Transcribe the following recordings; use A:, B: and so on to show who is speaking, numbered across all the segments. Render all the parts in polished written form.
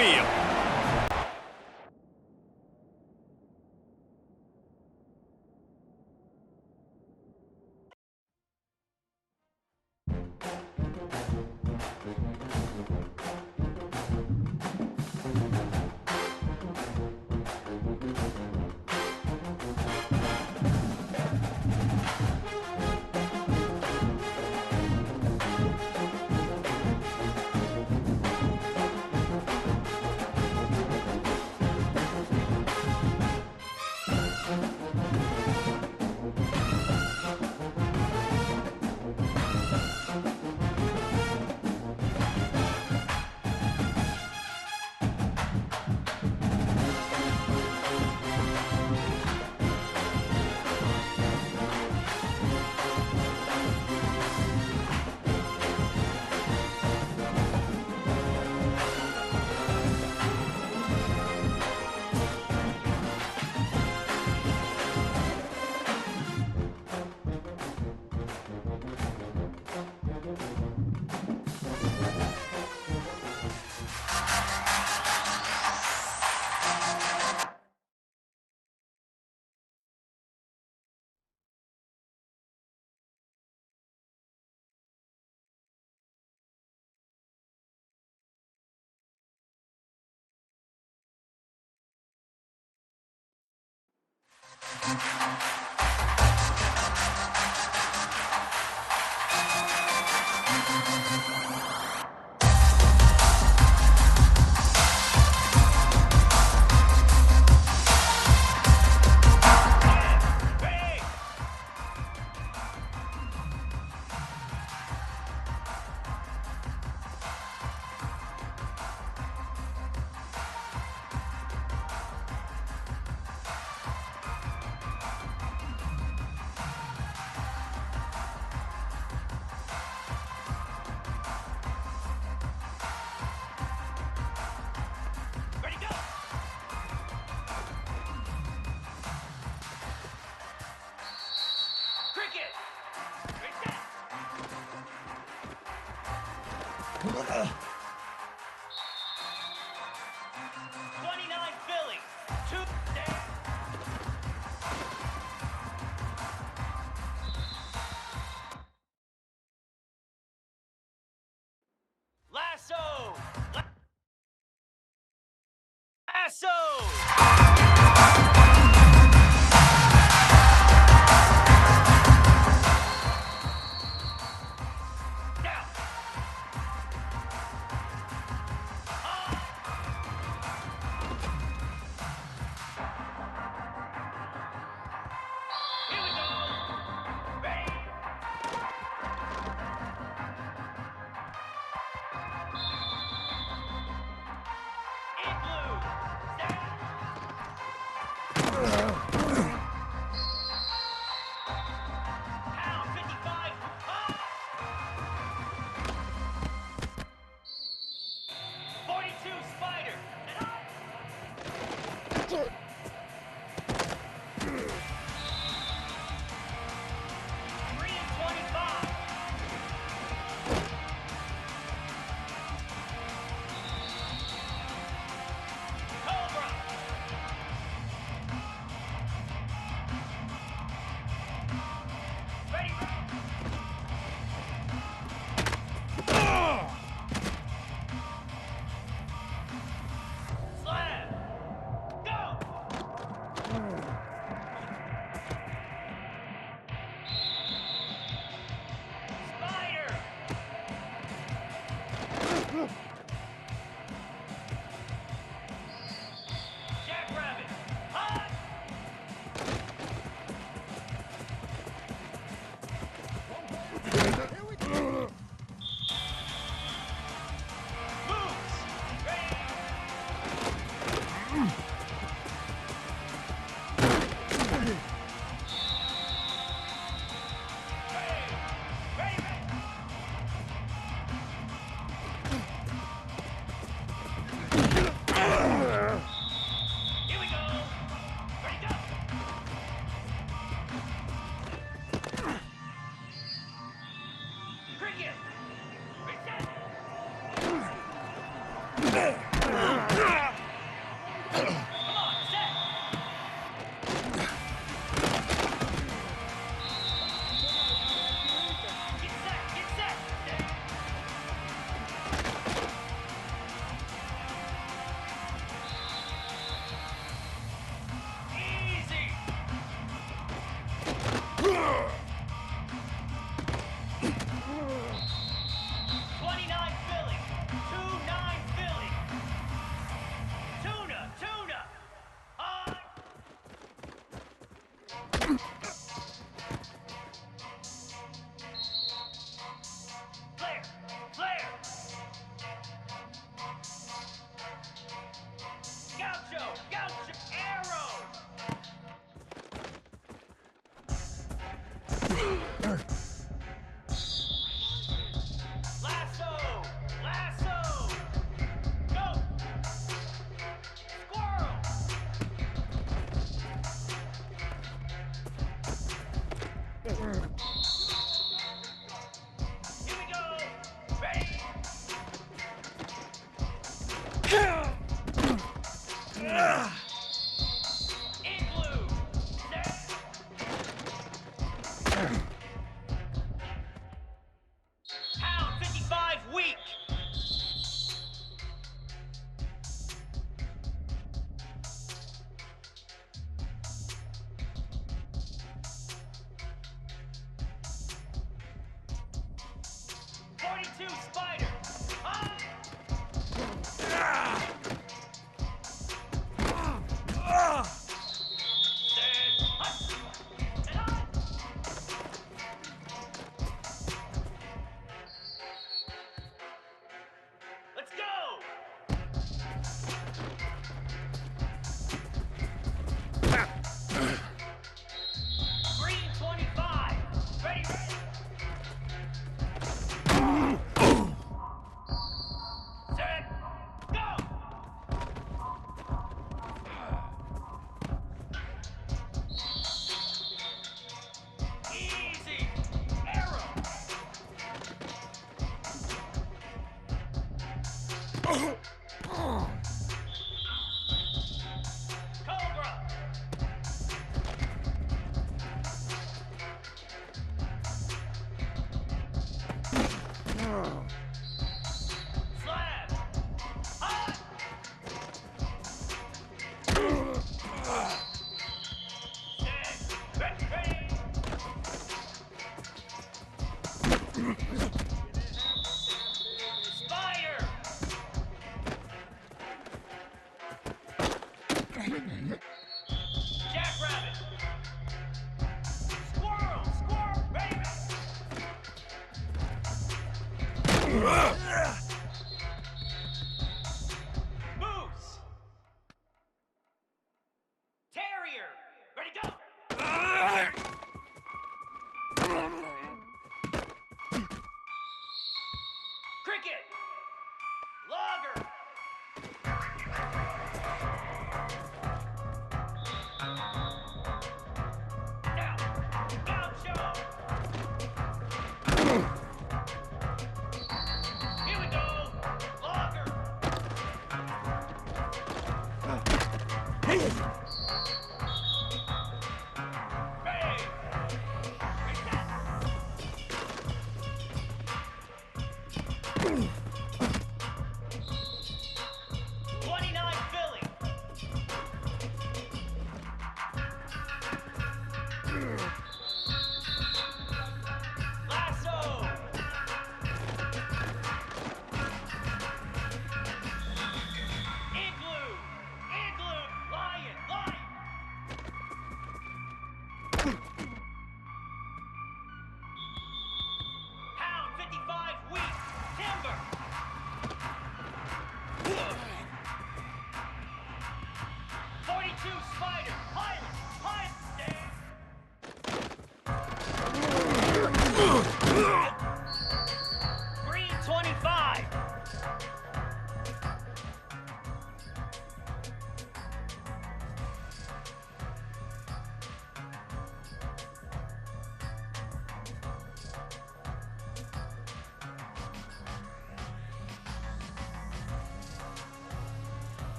A: field.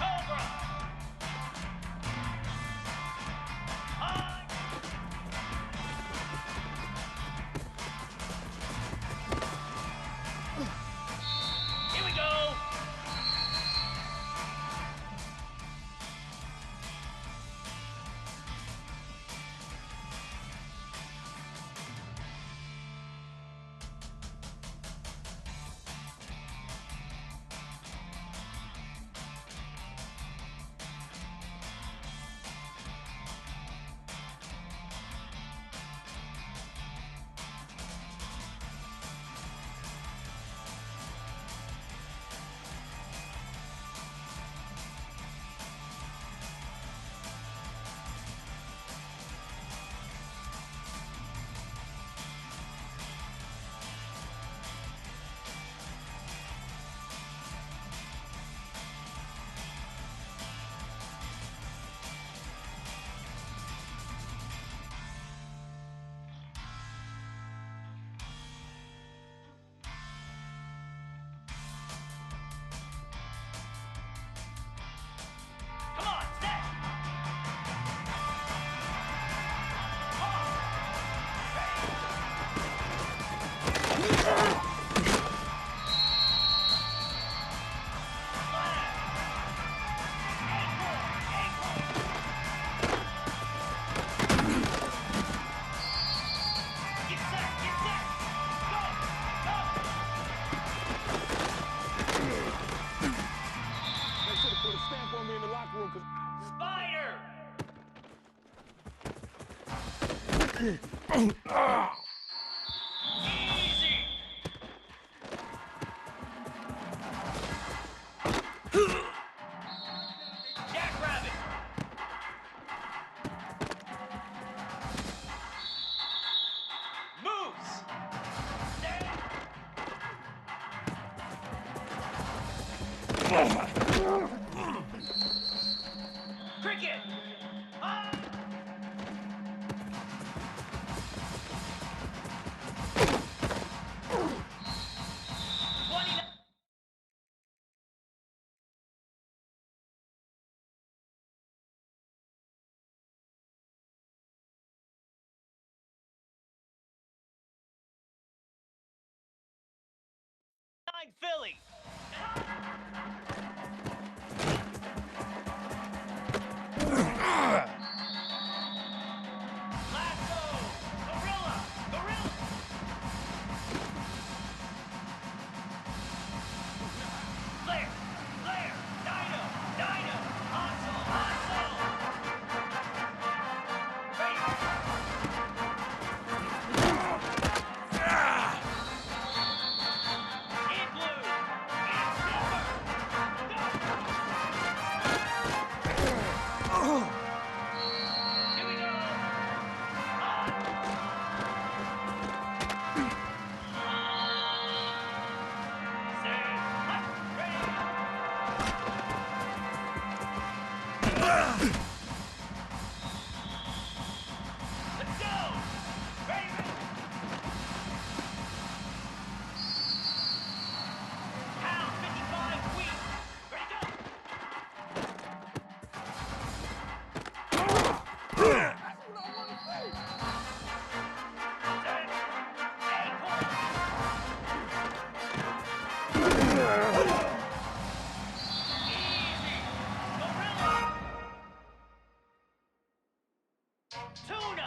A: Cobra! High! Here we go! Come on, set! Get set! Get set! Go! Go!
B: They should have put a stamp on me in the locker room because
A: Spider! Easy! Jackrabbit! Moves! Stand! Cricket! Ah! 29. Philly! Lasso! Gorilla! Gorilla! Flare! Flare! Dino! Dino! Hustle! Hustle! In blue! In silver! Go! Here we go! Let's go! Ready, ready! Pound 55 wheat! Ready, go! Tuna!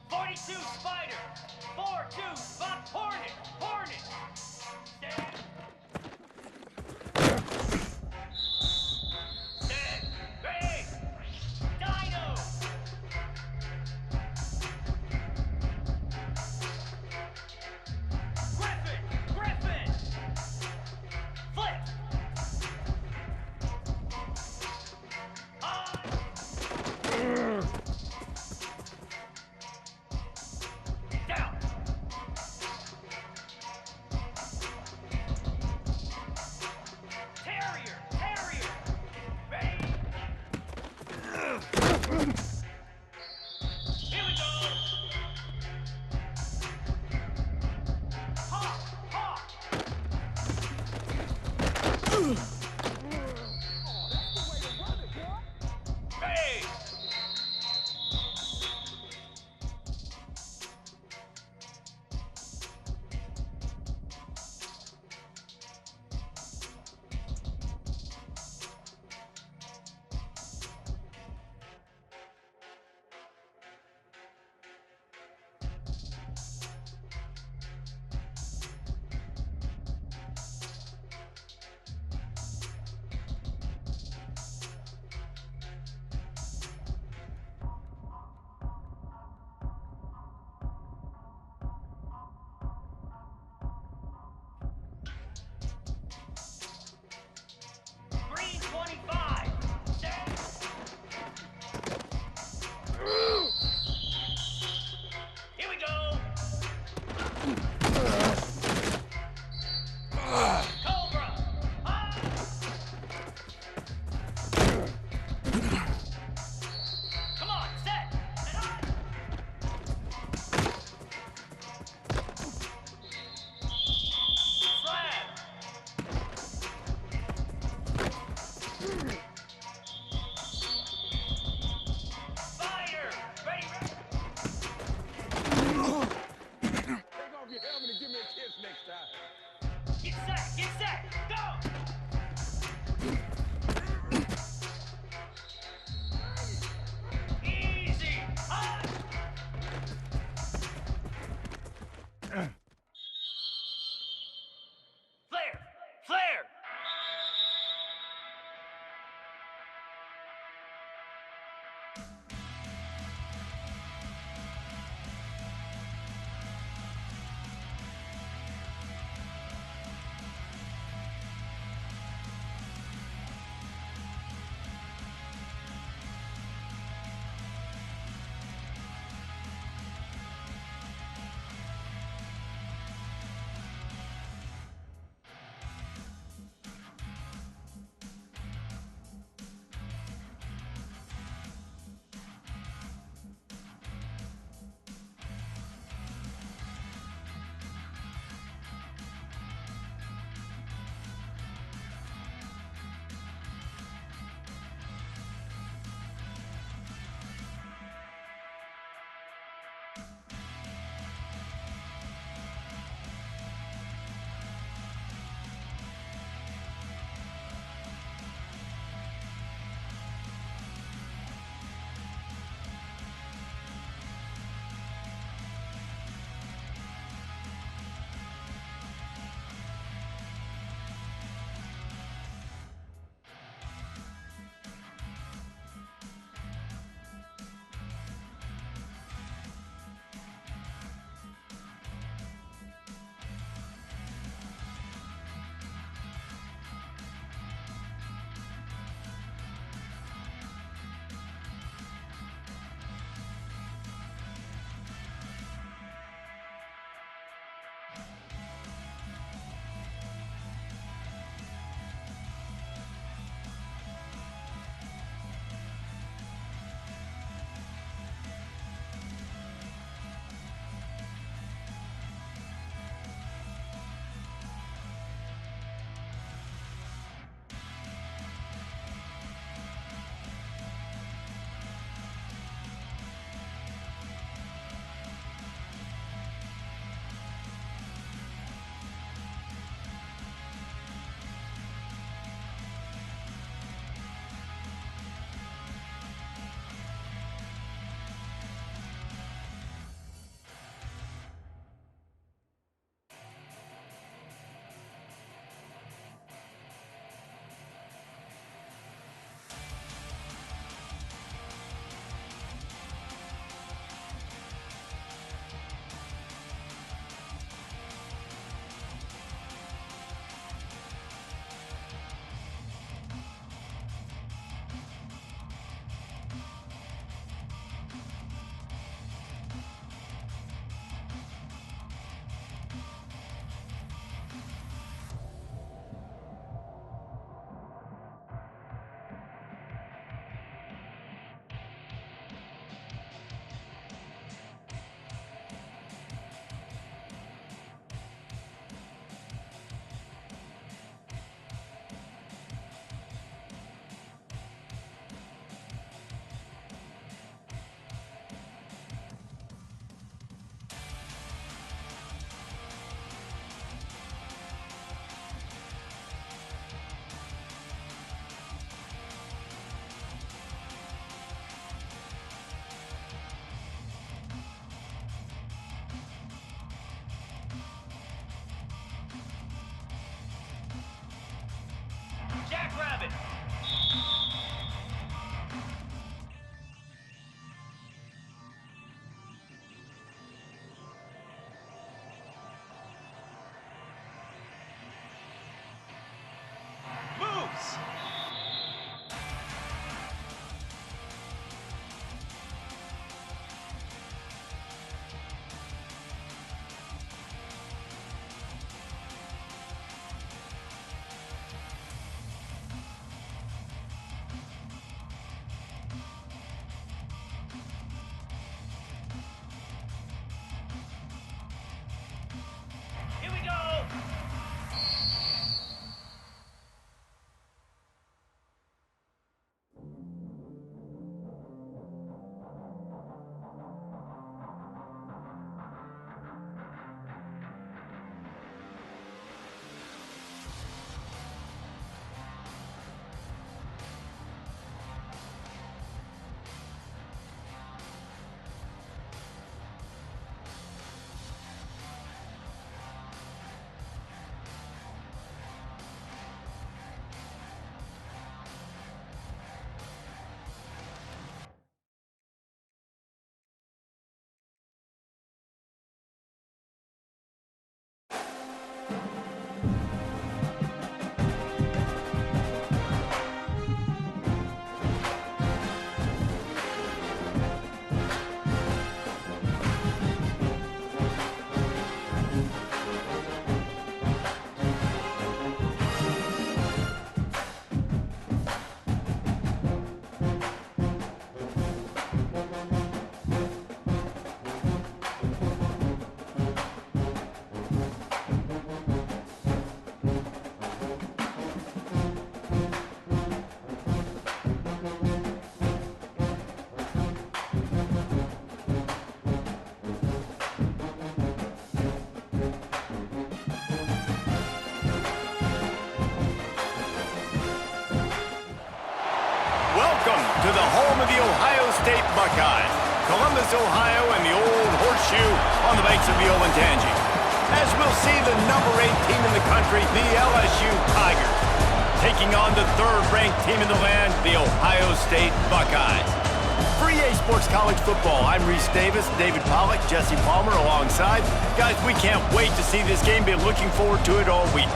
A: 42 Spider! 4-2 Spot Hornet! Hornet! Stand! Stand! Ready! Dino! Griffin! Griffin! Flip!
C: Buckeyes. Columbus, Ohio, and the Old Horseshoe on the banks of the Olentangy. As we'll see the number 8 team in the country, the LSU Tigers, taking on the third-ranked team in the land, the Ohio State Buckeyes. For EA Sports College Football, I'm Reese Davis, David Pollack, Jesse Palmer alongside. Guys, we can't wait to see this game. Been looking forward to it all week.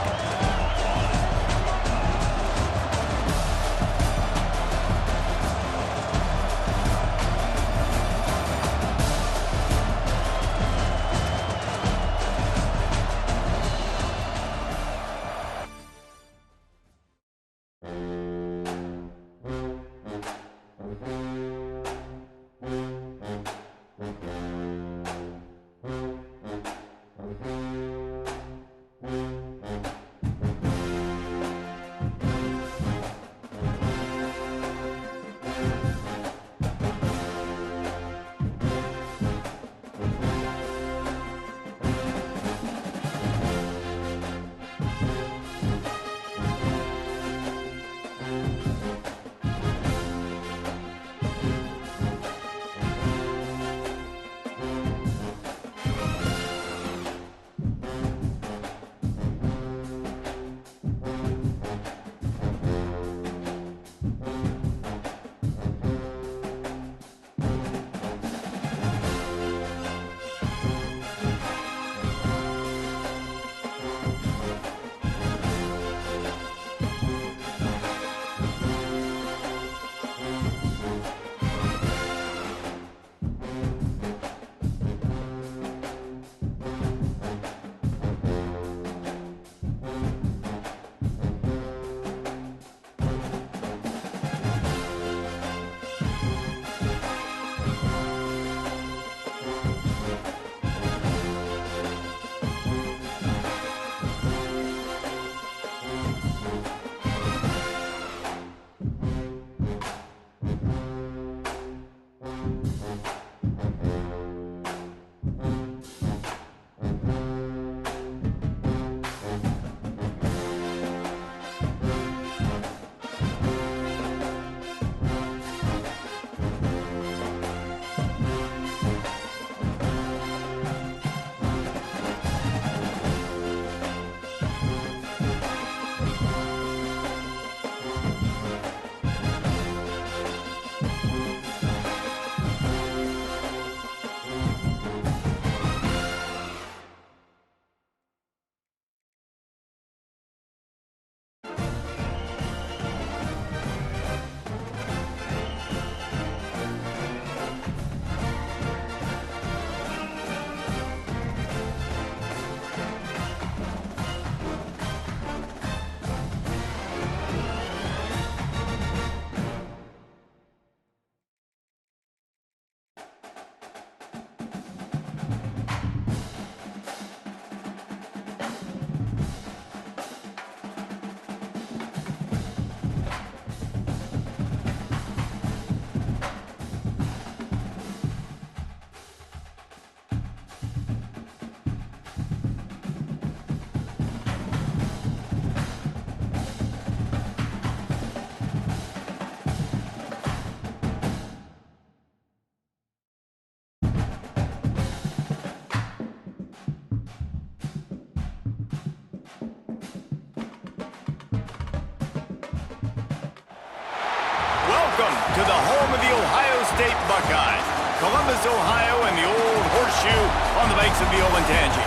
C: Welcome to the home of the Ohio State Buckeyes, Columbus, Ohio, and the Old Horseshoe on the banks of the Olentangy.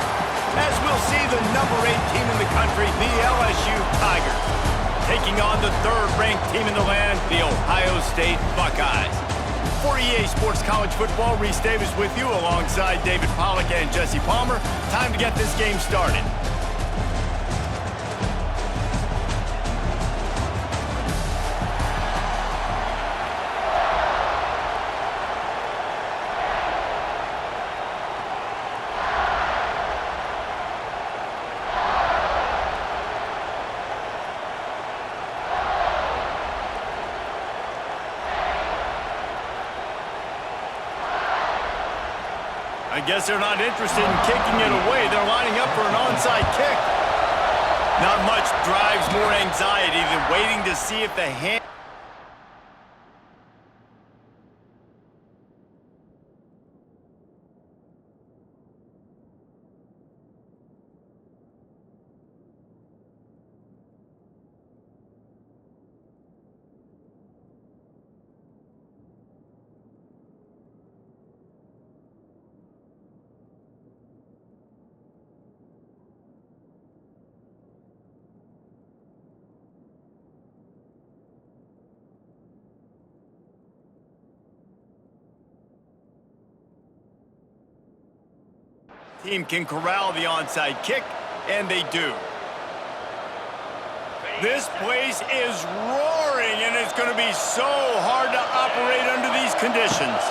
C: As we'll see the number 8 team in the country, the LSU Tigers, taking on the third-ranked team in the land, the Ohio State Buckeyes. For EA Sports College Football, Reese Davis with you alongside David Pollack and Jesse Palmer. Time to get this game started. I guess they're not interested in kicking it away. They're lining up for an onside kick. Not much drives more anxiety than waiting to see if the hand... Team can corral the onside kick, and they do. This place is roaring, and it's going to be so hard to operate under these conditions.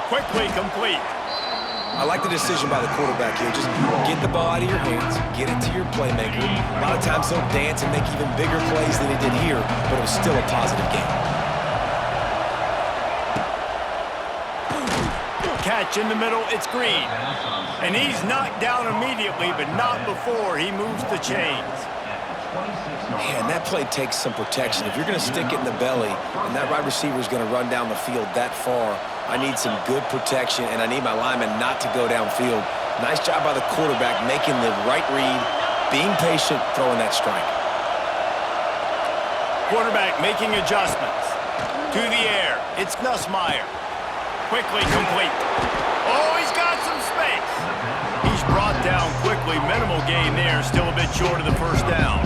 C: Quickly complete.
D: I like the decision by the quarterback here. Just get the ball out of your hands, get it to your playmaker. A lot of times they'll dance and make even bigger plays than he did here, but it was still a positive game.
C: Catch in the middle, it's Green. And he's knocked down immediately, but not before he moves the chains.
D: Man, that play takes some protection. If you're going to stick it in the belly and that wide receiver is going to run down the field that far, I need some good protection, and I need my lineman not to go downfield. Nice job by the quarterback making the right read, being patient, throwing that strike.
C: Quarterback making adjustments. To the air, it's Nussmeier. Quickly complete. Oh, he's got some space. He's brought down quickly. Minimal gain there, still a bit short of the first down.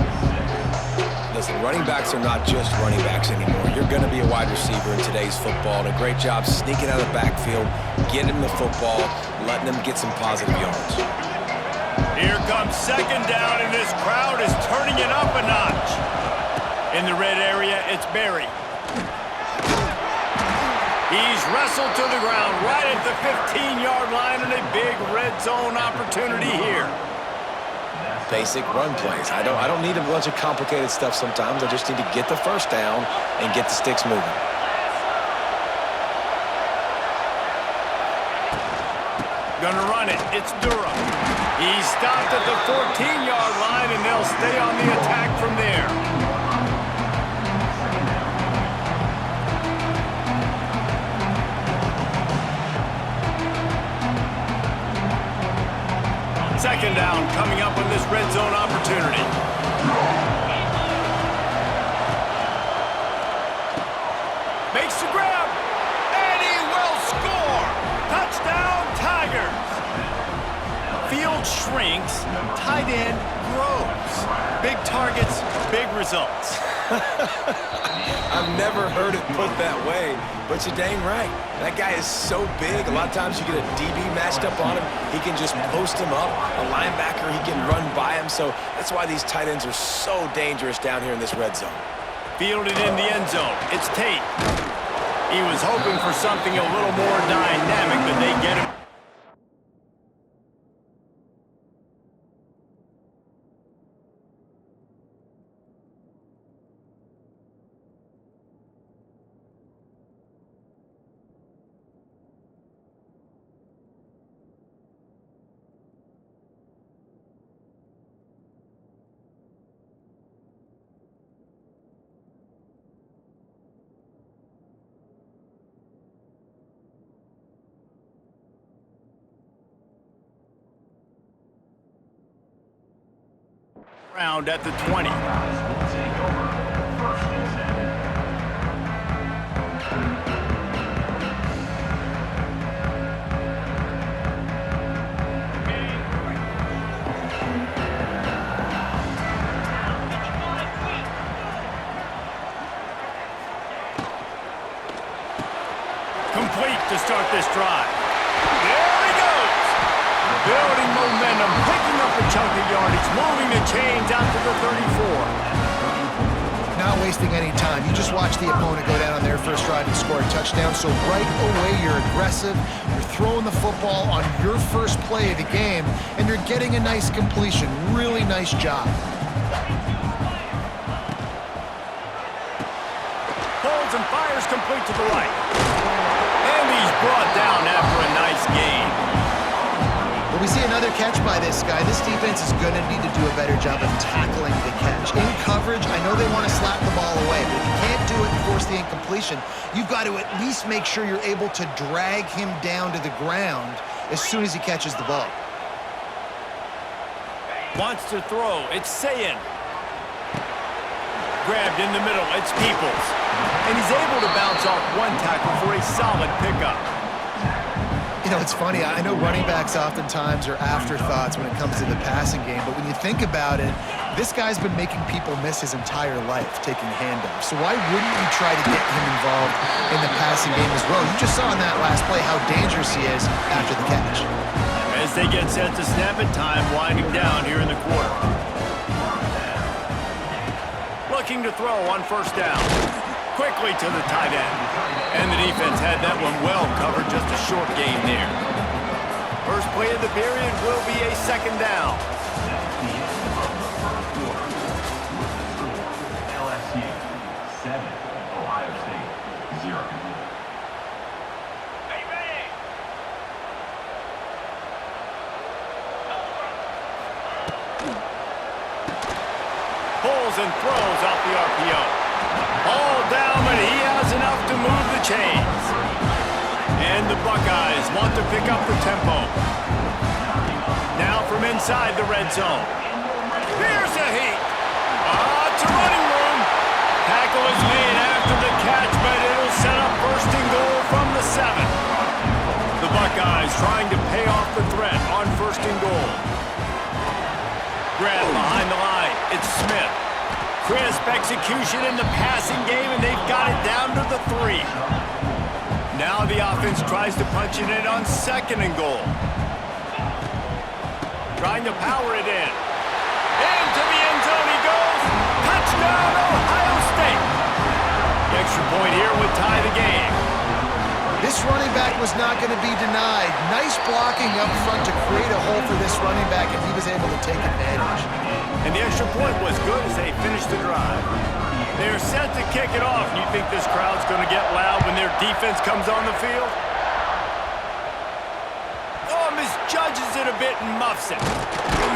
D: Listen, running backs are not just running backs anymore. You're going to be a wide receiver in today's football, and a great job sneaking out of the backfield, getting him the football, letting him get some positive yards.
C: Here comes second down, and this crowd is turning it up a notch. In the red area, it's Berry. He's wrestled to the ground right at the 15-yard line, and a big red zone opportunity here.
D: Basic run plays. I don't need a bunch of complicated stuff sometimes. I just need to get the first down and get the sticks moving.
C: Gonna run it. It's Durham. He's stopped at the 14-yard line, and they'll stay on the attack from there. Second down coming up on this red zone opportunity. Makes the grab, and he will score! Touchdown, Tigers! Field shrinks, tight end grows. Big targets, big results.
D: I've never heard it put that way, but you're dang right. That guy is so big. A lot of times you get a DB matched up on him. He can just post him up. A linebacker, he can run by him. So that's why these tight ends are so dangerous down here in this red zone.
C: Fielded in the end zone. It's Tate. He was hoping for something a little more dynamic, but they get him. Round at the 20. Complete to start this drive. There he goes. Building momentum, picking up a chunk of yardage, moving the chains out to the 34.
E: Not wasting any time. You just watch the opponent go down on their first drive and score a touchdown. So right away, you're aggressive. You're throwing the football on your first play of the game, and you're getting a nice completion. Really nice job.
C: Holds and fires complete to the right. And he's brought down after a nice gain.
E: When we see another catch by this guy, this defense is going to need to do a better job of tackling the catch. In coverage, I know they want to slap the ball away, but if you can't do it and force the incompletion, you've got to at least make sure you're able to drag him down to the ground as soon as he catches the ball.
C: Wants to throw. It's Sayin. Grabbed in the middle. It's Peoples. And he's able to bounce off one tackle for a solid pickup.
E: You know, it's funny. I know running backs oftentimes are afterthoughts when it comes to the passing game, but when you think about it, This guy's been making people miss his entire life taking handoffs. So why wouldn't you try to get him involved in the passing game as well? You just saw in that last play how dangerous he is after the catch.
C: As they get set to snap it, time winding down here in the quarter. Looking to throw on first down. Quickly to the tight end. And the defense had that one well covered, just a short gain there. First play of the period will be a second down.
F: LSU 7, Ohio State 0.
A: Are you ready?
C: Pulls and throws off the RPO. All down, but he has enough to move the chains. And the Buckeyes want to pick up the tempo. Now from inside the red zone. Here's a heat. It's a running room. Tackle is made after the catch, but it'll set up first and goal from the 7. The Buckeyes trying to pay off the threat on first and goal. Grab behind the line. It's Smith. Crisp execution in the passing game, and they've got it down to the 3. Now the offense tries to punch it in on second and goal. Trying to power it in. Into the end zone he goes. Touchdown, Ohio State. The extra point here would tie the game.
E: This running back was not going to be denied. Nice blocking up front to create a hole for this running back, and he was able to take advantage.
C: And the extra point was good as they finished the drive. They're set to kick it off. You think this crowd's going to get loud when their defense comes on the field? Oh, misjudges it a bit and muffs it.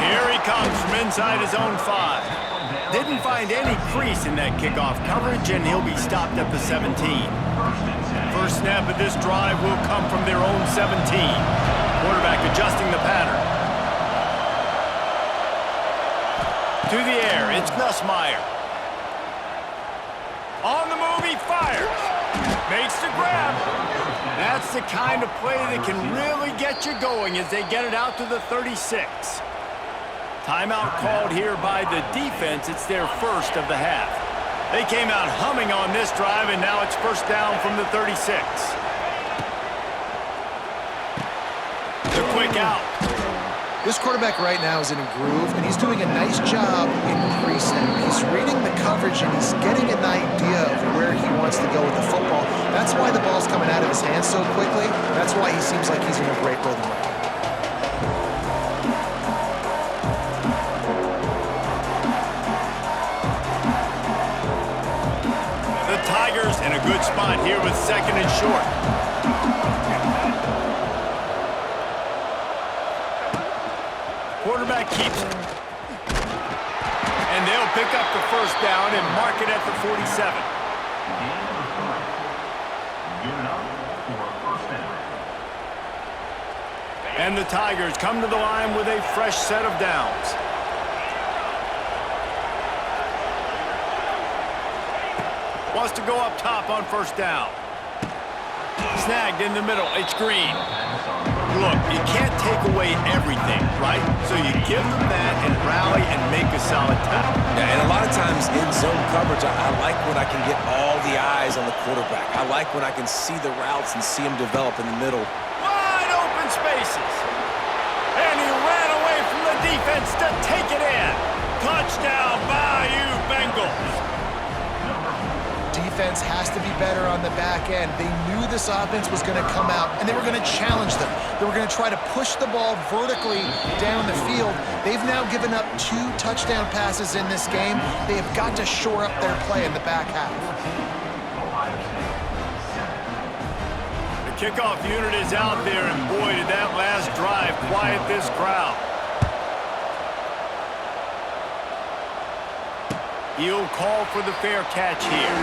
C: Here he comes from inside his own 5. Didn't find any crease in that kickoff coverage, and he'll be stopped at the 17. First snap of this drive will come from their own 17. Quarterback adjusting the pattern. To the air, it's Nussmeier. On the move, he fires. Makes the grab. That's the kind of play that can really get you going as they get it out to the 36. Timeout called here by the defense. It's their first of the half. They came out humming on this drive, and now it's first down from the 36. The quick out.
E: This quarterback right now is in a groove, and he's doing a nice job increasing. He's reading the coverage, and he's getting an idea of where he wants to go with the football. That's why the ball's coming out of his hands so quickly. That's why he seems like he's in a great rhythm right now.
C: The Tigers in a good spot here with second and short. Quarterback keeps it. And they'll pick up the first down and mark it at the 47. And the Tigers come to the line with a fresh set of downs. Wants to go up top on first down. Snagged in the middle. It's Green. Look, you can't take away everything, right? So you give them that and rally and make a solid tackle.
D: Yeah, and a lot of times in zone coverage, I like when I can get all the eyes on the quarterback. I like when I can see the routes and see them develop in the middle.
C: Wide open spaces. And he ran away from the defense to take it in. Touchdown, Bayou Bengals.
E: Defense has to be better on the back end. They knew this offense was going to come out, and they were going to challenge them. They were going to try to push the ball vertically down the field. They've now given up 2 touchdown passes in this game. They have got to shore up their play in the back half.
C: The kickoff unit is out there, and boy, did that last drive quiet this crowd. He'll call for the fair catch here.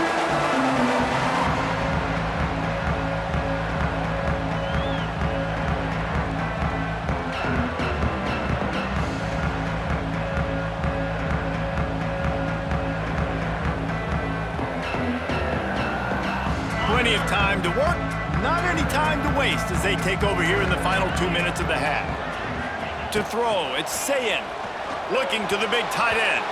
C: Plenty of time to work, not any time to waste as they take over here in the final 2 minutes of the half. To throw, it's Sayin. looking to the big tight end.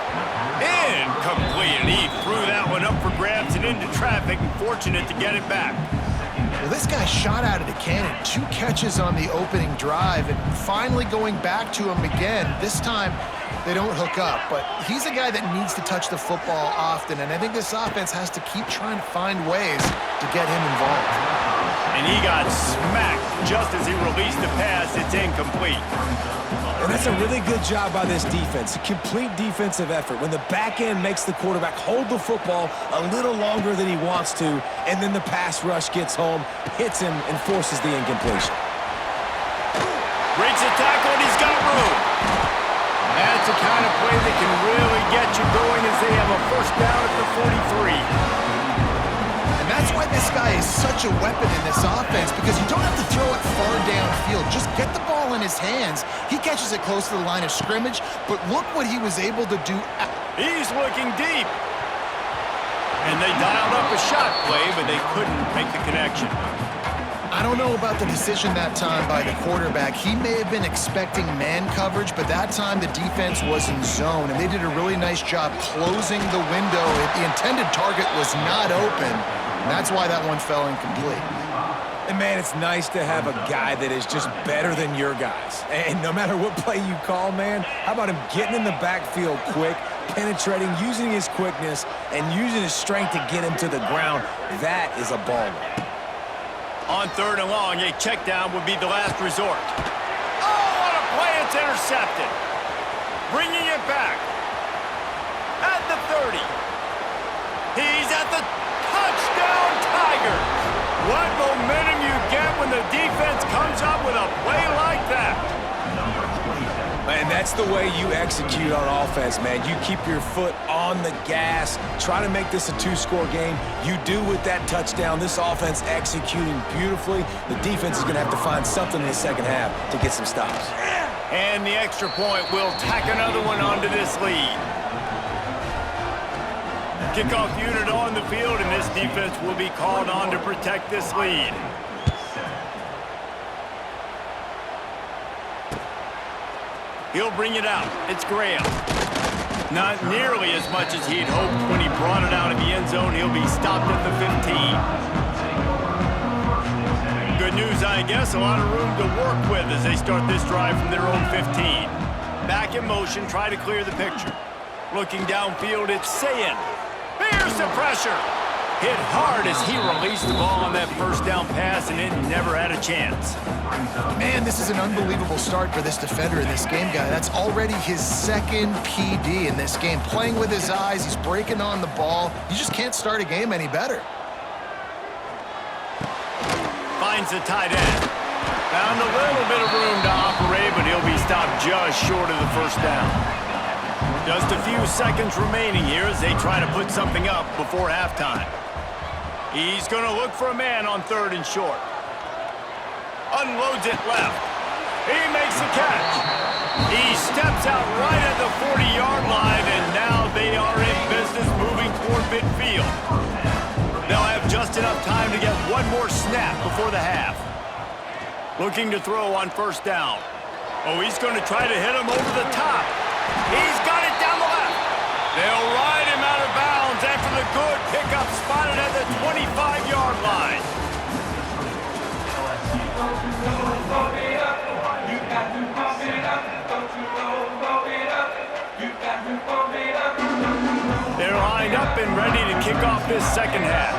C: Incomplete, and he threw that one up for grabs and into traffic, and fortunate to get it back.
E: Well, this guy shot out of the cannon. 2 catches on the opening drive, and finally going back to him again. This time, they don't hook up, but he's a guy that needs to touch the football often, and I think this offense has to keep trying to find ways to get him involved.
C: And he got smacked just as he released the pass. It's incomplete.
D: And that's a really good job by this defense, a complete defensive effort. When the back end makes the quarterback hold the football a little longer than he wants to, and then the pass rush gets home, hits him, and forces the incompletion.
C: Breaks a tackle, and he's got room. That's the kind of play that can really get you going as they have a first down at the 43.
E: And that's why this guy is such a weapon in this offense, because you don't have to throw it far downfield. Just get the ball in his hands. He catches it close to the line of scrimmage, but look what he was able to do.
C: He's looking deep. And they dialed up a shot play, but they couldn't make the connection.
E: I don't know about the decision that time by the quarterback. He may have been expecting man coverage, but that time the defense was in zone, and they did a really nice job closing the window. The intended target was not open, and that's why that one fell incomplete.
D: And, man, it's nice to have a guy that is just better than your guys. And no matter what play you call, man, how about him getting in the backfield quick, penetrating, using his quickness, and using his strength to get him to the ground? That is a baller.
C: On 3rd and long, a check down would be the last resort. Oh, what a play! It's intercepted. Bringing it back. At the 30. He's at the touchdown Tigers. What momentum you get when the defense comes up with a play like that.
D: And that's the way you execute on offense, man. You keep your foot on the gas, try to make this a 2-score game. You do with that touchdown. This offense executing beautifully. The defense is going to have to find something in the second half to get some stops.
C: And the extra point will tack another one onto this lead. Kickoff unit on the field, and this defense will be called on to protect this lead. He'll bring it out. It's Graham. Not nearly as much as he'd hoped when he brought it out of the end zone. He'll be stopped at the 15. Good news, I guess. A lot of room to work with as they start this drive from their own 15. Back in motion, try to clear the picture. Looking downfield, it's Sayin. Here's the pressure. Hit hard as he released the ball on that first down pass, and it never had a chance.
E: Man, this is an unbelievable start for this defender in this game, guy. That's already his 2nd PD in this game. Playing with his eyes, he's breaking on the ball. You just can't start a game any better.
C: Finds the tight end. Found a little bit of room to operate, but he'll be stopped just short of the first down. Just a few seconds remaining here as they try to put something up before halftime. He's going to look for a man on 3rd and short. Unloads it left. He makes the catch. He steps out right at the 40-yard line, and now they are in business moving toward midfield. They'll have just enough time to get one more snap before the half. Looking to throw on 1st down. Oh, he's going to try to hit him over the top. He's got it down the left. They'll ride him out of bounds after the good pickup spotted at the 25-yard line. They're lined up and ready to kick off this second half.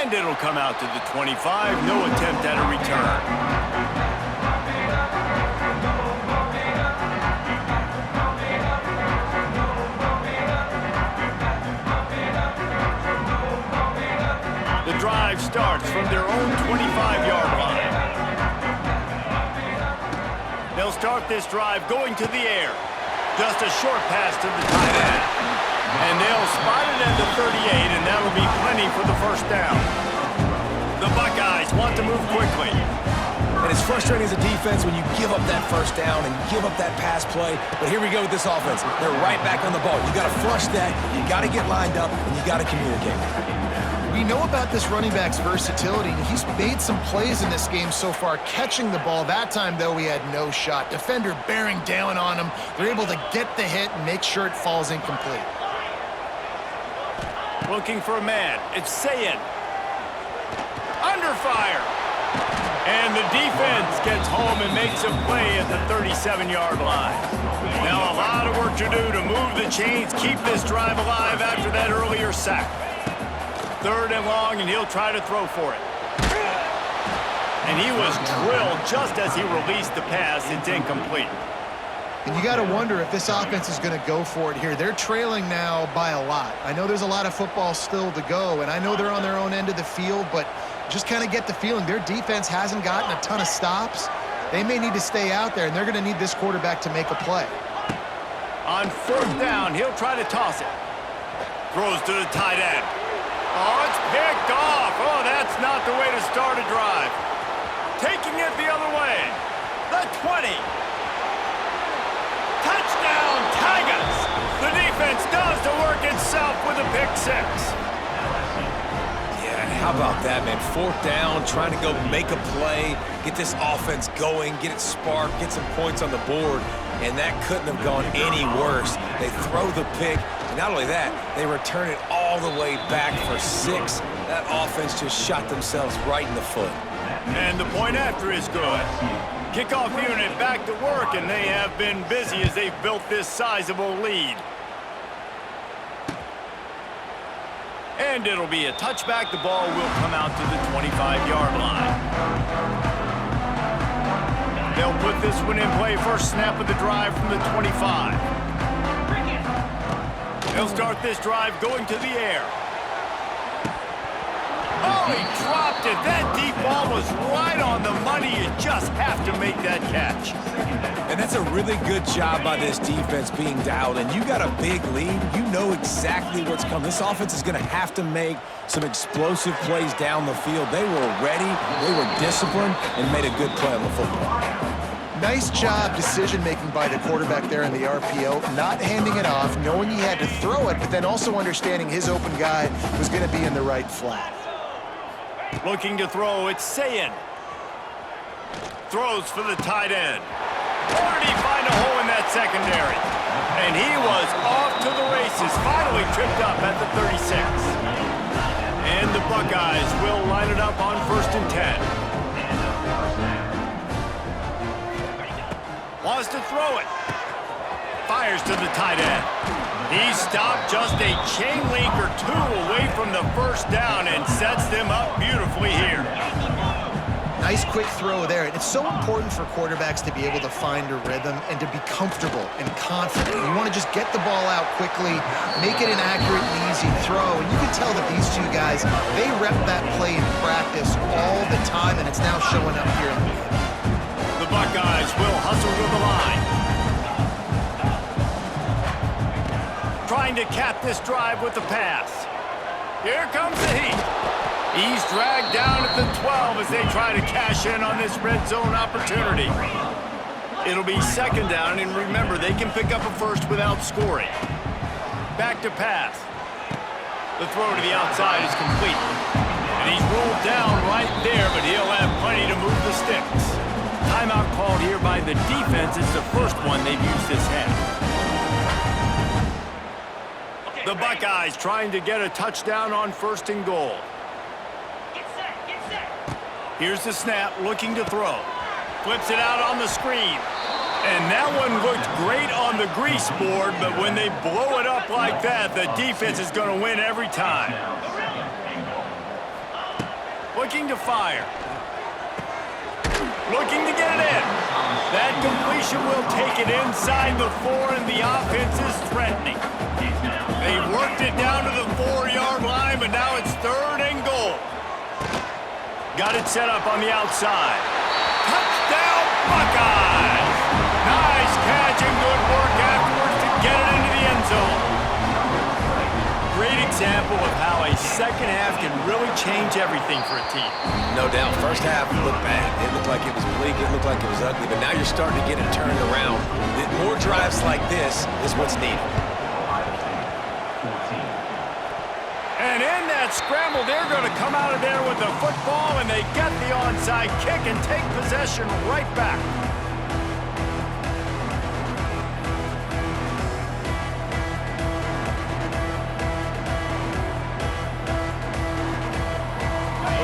C: And it'll come out to the 25. No attempt at a return. The drive starts from their own 25-yard line. They'll start this drive going to the air. Just a short pass to the tight end. And they'll spot it at the 38, and that'll be plenty for the first down. The Buckeyes want to move quickly.
D: And it's frustrating as a defense when you give up that first down and give up that pass play. But here we go with this offense. They're right back on the ball. You got to flush that, you got to get lined up, and you got to communicate.
E: We know about this running back's versatility, and he's made some plays in this game so far, catching the ball. That time, though, he had no shot. Defender bearing down on him. They're able to get the hit and make sure it falls incomplete.
C: Looking for a man. It's Sayin. Under fire. And the defense gets home and makes a play at the 37-yard line. Now a lot of work to do to move the chains, keep this drive alive after that earlier sack. 3rd and long, and he'll try to throw for it. And he was drilled just as he released the pass. It's incomplete.
E: And you got to wonder if this offense is going to go for it here. They're trailing now by a lot. I know there's a lot of football still to go, and I know they're on their own end of the field, but just kind of get the feeling their defense hasn't gotten a ton of stops. They may need to stay out there, and they're going to need this quarterback to make a play.
C: On 4th down, he'll try to toss it. Throws to the tight end. Oh, it's picked off. Oh, that's not the way to start a drive. Taking it the other way. The 20. Touchdown, Tigers! The defense does the work itself with a pick 6.
D: Yeah, how about that, man? 4th down, trying to go make a play, get this offense going, get it sparked, get some points on the board, and that couldn't have gone any worse. They throw the pick, and not only that, they return it all the way back for 6. That offense just shot themselves right in the foot.
C: And the point after is good. Kickoff unit back to work, and they have been busy as they've built this sizable lead. And it'll be a touchback. The ball will come out to the 25-yard line. They'll put this one in play. First snap of the drive from the 25. They'll start this drive going to the air. Oh, he dropped it. That deep ball was right on the money. You just have to make that catch.
D: And that's a really good job by this defense being dialed. And you got a big lead. You know exactly what's coming. This offense is going to have to make some explosive plays down the field. They were ready, they were disciplined, and made a good play on the football.
E: Nice job decision-making by the quarterback there in the RPO, not handing it off, knowing he had to throw it, but then also understanding his open guy was going to be in the right flat.
C: Looking to throw, it's Sayin. Throws for the tight end. Or did he find a hole in that secondary? And he was off to the races, finally tripped up at the 36. And the Buckeyes will line it up on 1st and 10. Wants to throw it. Fires to the tight end. He stopped just a chain link or 2 away from the 1st down and sets them up beautifully here.
E: Nice quick throw there. And it's so important for quarterbacks to be able to find a rhythm and to be comfortable and confident. You want to just get the ball out quickly, make it an accurate and easy throw. And you can tell that these two guys, they rep that play in practice all the time, and it's now showing up here in the game.
C: The Buckeyes will hustle to the line. Trying to cap this drive with the pass. Here comes the heat. He's dragged down at the 12 as they try to cash in on this red zone opportunity. It'll be 2nd down, and remember, they can pick up a 1st without scoring. Back to pass. The throw to the outside is complete. And he's rolled down right there, but he'll have plenty to move the sticks. Timeout called here by the defense. It's the first one they've used this half. The Buckeyes trying to get a touchdown on 1st and goal.
A: Get set, get set.
C: Here's the snap, looking to throw. Flips it out on the screen. And that one looked great on the grease board, but when they blow it up like that, the defense is going to win every time. Looking to fire. Looking to get it in. That completion will take it inside the 4, and the offense is threatening. They worked it down to the 4-yard line, but now it's 3rd and goal. Got it set up on the outside. Touchdown, Buckeyes! Nice catch and good work afterwards to get it into the end zone. Great example of how a second half can really change everything for a team.
D: No doubt. First half looked bad. It looked like it was bleak. It looked like it was ugly. But now you're starting to get it turned around. More drives like this is what's needed.
C: And In that scramble, they're going to come out of there with the football, and they get the onside kick and take possession right back.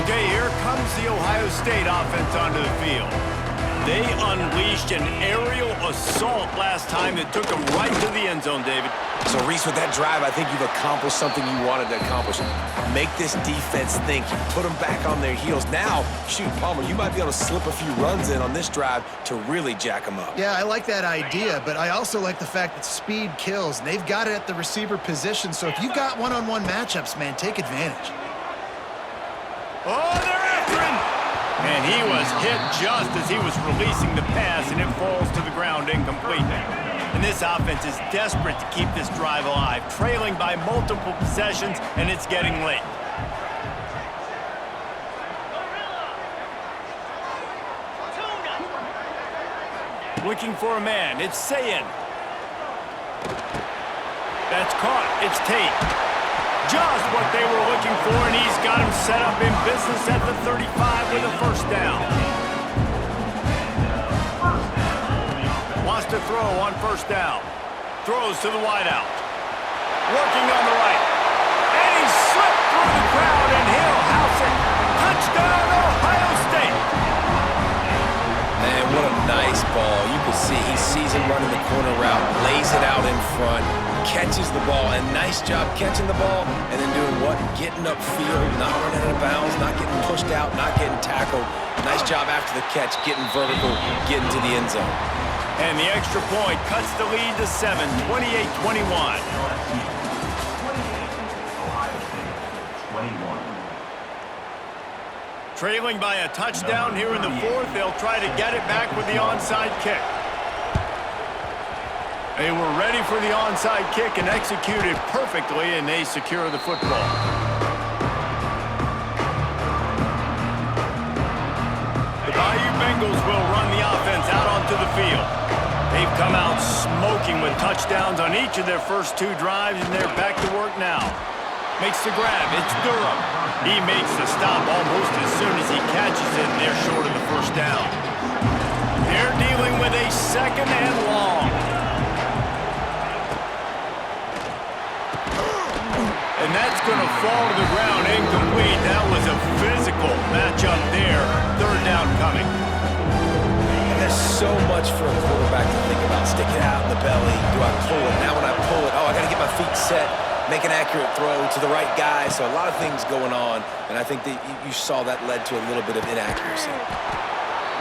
C: Okay, here comes the Ohio State offense onto the field. They unleashed an aerial assault last time that took them right to the end zone, David.
D: So, Reese, with that drive, I think you've accomplished something you wanted to accomplish. Make this defense think. You put them back on their heels. Now, shoot, Palmer, you might be able to slip a few runs in on this drive to really jack them up.
E: Yeah, I like that idea, but I also like the fact that speed kills, and they've got it at the receiver position. So if you've got one-on-one matchups, man, take advantage.
C: Oh, they're after him! And he was hit just as he was releasing the pass, and it falls to the ground incomplete. And this offense is desperate to keep this drive alive, trailing by multiple possessions, and it's getting late. Looking for a man. It's Sayin. That's caught. It's Tate. Just what they were looking for, and he's got him set up in business at the 35 with a first down. Wants to throw on first down. Throws to the wideout. Working on the right. And he slipped through the crowd, and he'll house it. Touchdown, Ohio State.
D: Man, what a nice ball. You can see he sees him running the corner route, lays it out in front, catches the ball, and nice job catching the ball and then doing what? Getting upfield, not running out of bounds, not getting pushed out, not getting tackled. Nice job after the catch, getting vertical, getting to the end zone.
C: And the extra point cuts the lead to 7, 28-21. Trailing by a touchdown here in the fourth, they'll try to get it back with the onside kick. They were ready for the onside kick and executed perfectly, and they secure the football. The Bayou Bengals will run the offense out onto the field. They've come out smoking with touchdowns on each of their first two drives, and they're back to work now. Makes the grab. It's Durham. He makes the stop almost as soon as he catches it, and they're short of the first down. They're dealing with a second and long. And that's going to fall to the ground incomplete. That was a physical matchup there. Third down coming.
D: And there's so much for a quarterback to think about. Stick it out in the belly. Do I pull it? Now when I pull it, oh, I got to get my feet set. Make an accurate throw to the right guy. So a lot of things going on. And I think that you saw that led to a little bit of inaccuracy.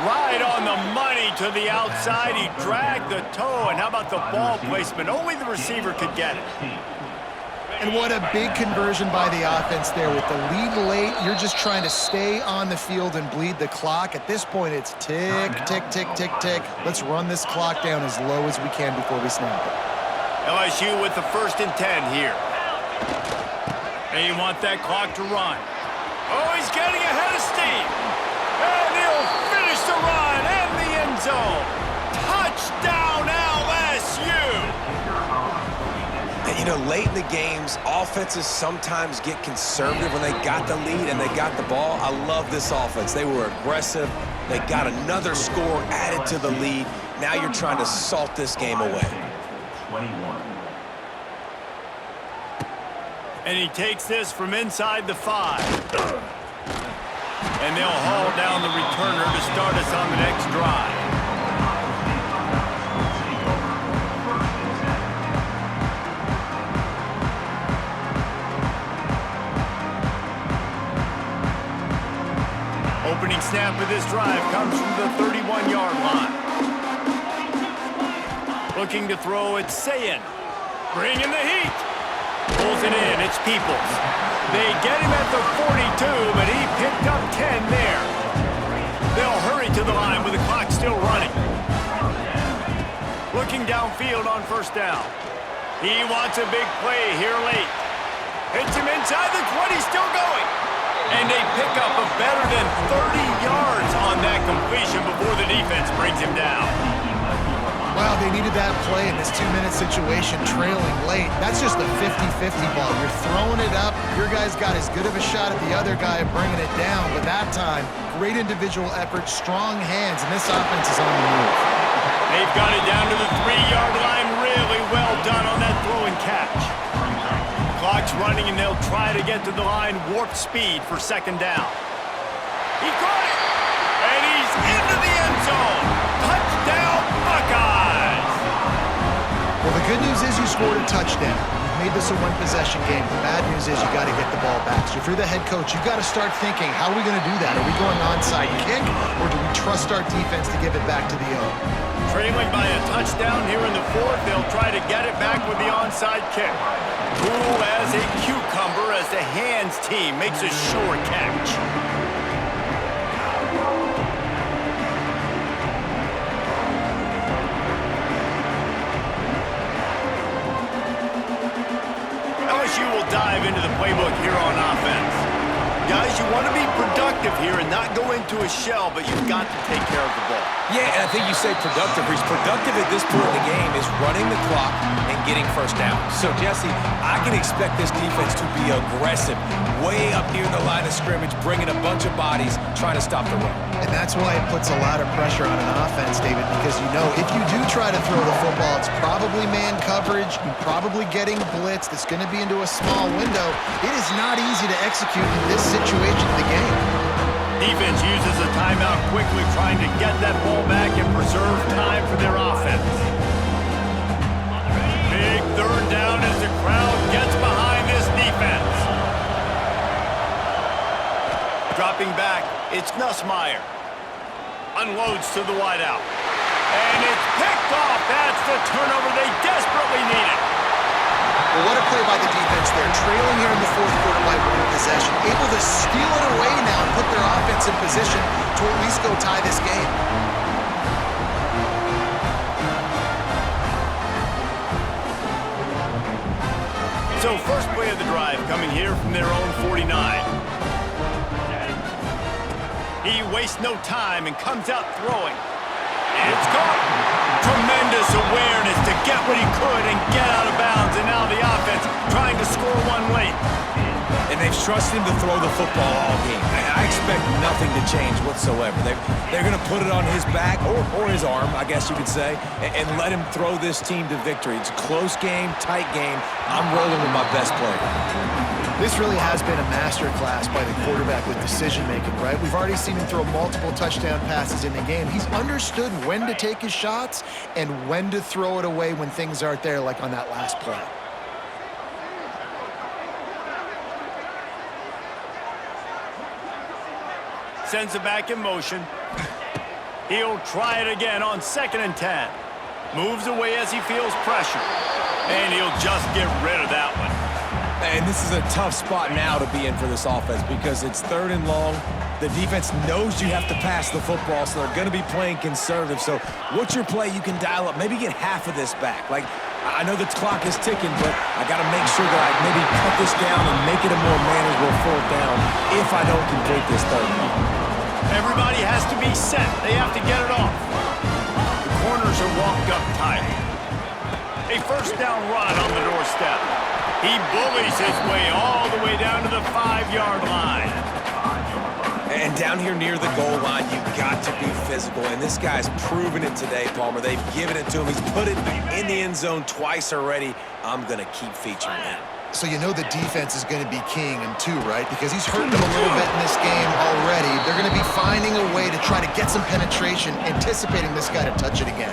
C: Right on the money to the outside. He dragged the toe. And how about the ball placement? Only the receiver could get it.
E: And what a big conversion by the offense there. With the lead late, you're just trying to stay on the field and bleed the clock. At this point, it's tick, tick, tick, tick, tick. Let's run this clock down as low as we can before we snap it.
C: LSU with the 1st and 10 here. They want that clock to run. Oh, he's getting ahead of steam. And he'll finish the run in the end zone. Touchdown, LSU.
D: And, you know, late in the games, offenses sometimes get conservative when they got the lead and they got the ball. I love this offense. They were aggressive. They got another score added to the lead. Now you're trying to salt this game away.
F: 21.
C: And he takes this from inside the 5. And they'll haul down the returner to start us on the next drive. Opening snap of this drive comes from the 31-yard line. Looking to throw, it's Sayin. Bringing the heat. Pulls it in, it's Peoples. They get him at the 42, but he picked up 10 there. They'll hurry to the line with the clock still running. Looking downfield on first down. He wants a big play here late. Hits him inside the 20, still going. And they pick up a better than 30 yards on that completion before the defense brings him down.
E: Well, they needed that play in this 2-minute situation, trailing late. That's just a 50-50 ball. You're throwing it up. Your guy's got as good of a shot at the other guy of bringing it down, but that time, great individual effort, strong hands, and this offense is on the move.
C: They've got it down to the 3-yard line. Really well done on that throw and catch. Clock's running, and they'll try to get to the line warp speed for second down. He caught it, and he's into the end zone. Touchdown, Buckeyes!
E: Well, the good news is you scored a touchdown. You've made this a one-possession game. The bad news is you got to get the ball back. So if you're the head coach, you've got to start thinking, how are we going to do that? Are we going onside kick, or do we trust our defense to give it back to the O?
C: Trailing by a touchdown here in the fourth, they'll try to get it back with the onside kick. Cool as a cucumber as the hands team makes a sure catch. LSU will dive into the playbook here on offense. Guys, you want to be productive here and not go into a shell, but you've got to take care of the ball.
D: Yeah, and I think you say productive. He's productive at this point in the game is running the clock and getting first down. So, Jesse, I can expect this defense to be aggressive, way up near the line of scrimmage, bringing a bunch of bodies, trying to stop the run.
E: And that's why it puts a lot of pressure on an offense, David, because you know if you do try to throw the football, it's probably man coverage, you're probably getting blitzed, it's going to be into a small window. It is not easy to execute in this situation of the game.
C: Defense uses a timeout quickly, trying to get that ball back and preserve time for their offense. Big third down as the crowd gets behind this defense. Dropping back, it's Nussmeier. Unloads to the wideout. And it's picked off. That's the turnover they desperately needed.
E: Well, what a play by the defense there. Trailing here in the fourth quarter by one possession. Able to steal it away now and put their offense in position to at least go tie this game.
C: So first play of the drive coming here from their own 49. He wastes no time and comes out throwing. And it's caught. Tremendous awareness to get what he could and get out of bounds. And now the offense trying to score one late.
D: And they've trusted him to throw the football all game. I expect nothing to change whatsoever. They're going to put it on his back, or his arm, I guess you could say, and let him throw this team to victory. It's a close game, tight game. I'm rolling with my best player.
E: This really has been a masterclass by the quarterback with decision-making, right? We've already seen him throw multiple touchdown passes in the game. He's understood when to take his shots and when to throw it away when things aren't there, like on that last play.
C: Sends it back in motion. He'll try it again on 2nd and 10. Moves away as he feels pressure. And he'll just get rid of that one.
D: And this is a tough spot now to be in for this offense because it's 3rd and long. The defense knows you have to pass the football, so they're going to be playing conservative. So what's your play you can dial up? Maybe get half of this back. Like, I know the clock is ticking, but I got to make sure that I maybe cut this down and make it a more manageable 4th down if I don't complete this 3rd down.
C: Everybody has to be set. They have to get it off. The corners are walked up tight. A 1st down run on the doorstep. He bullies his way all the way down to the 5-yard line.
D: And down here near the goal line, you've got to be physical. And this guy's proven it today, Palmer. They've given it to him. He's put it in the end zone twice already. I'm going to keep featuring him.
E: So you know the defense is going to be keying him too, right? Because he's hurting them a little bit in this game already. They're going to be finding a way to try to get some penetration, anticipating this guy to touch it again.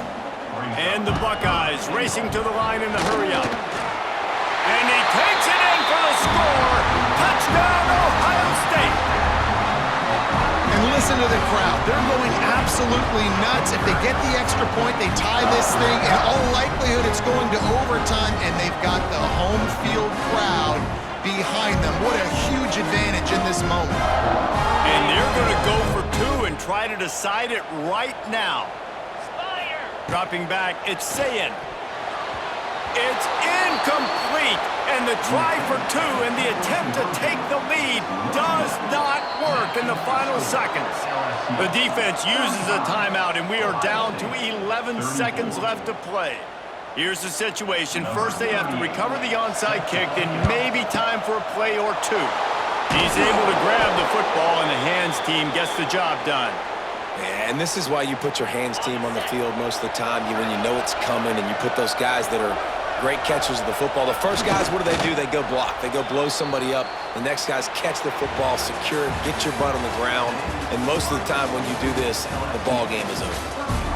C: And the Buckeyes racing to the line in the hurry-up. And he takes it in for the score. Touchdown, Ohio State.
E: And listen to the crowd. They're going absolutely nuts. If they get the extra point, they tie this thing. In all likelihood, it's going to overtime, and they've got the home field crowd behind them. What a huge advantage in this moment.
C: And they're going to go for 2 and try to decide it right now. Dropping back, it's Sayin. It's incomplete, and the try for two and the attempt to take the lead does not work in the final seconds. The defense uses a timeout, and we are down to 11 seconds left to play. Here's the situation. First, they have to recover the onside kick, then maybe time for a play or two. He's able to grab the football, and the hands team gets the job done.
D: And this is why you put your hands team on the field most of the time, when you know it's coming, and you put those guys that are great catchers of the football. The first guys, what do? They go block. They go blow somebody up. The next guys catch the football, secure it, get your butt on the ground. And most of the time when you do this, the ball game is over.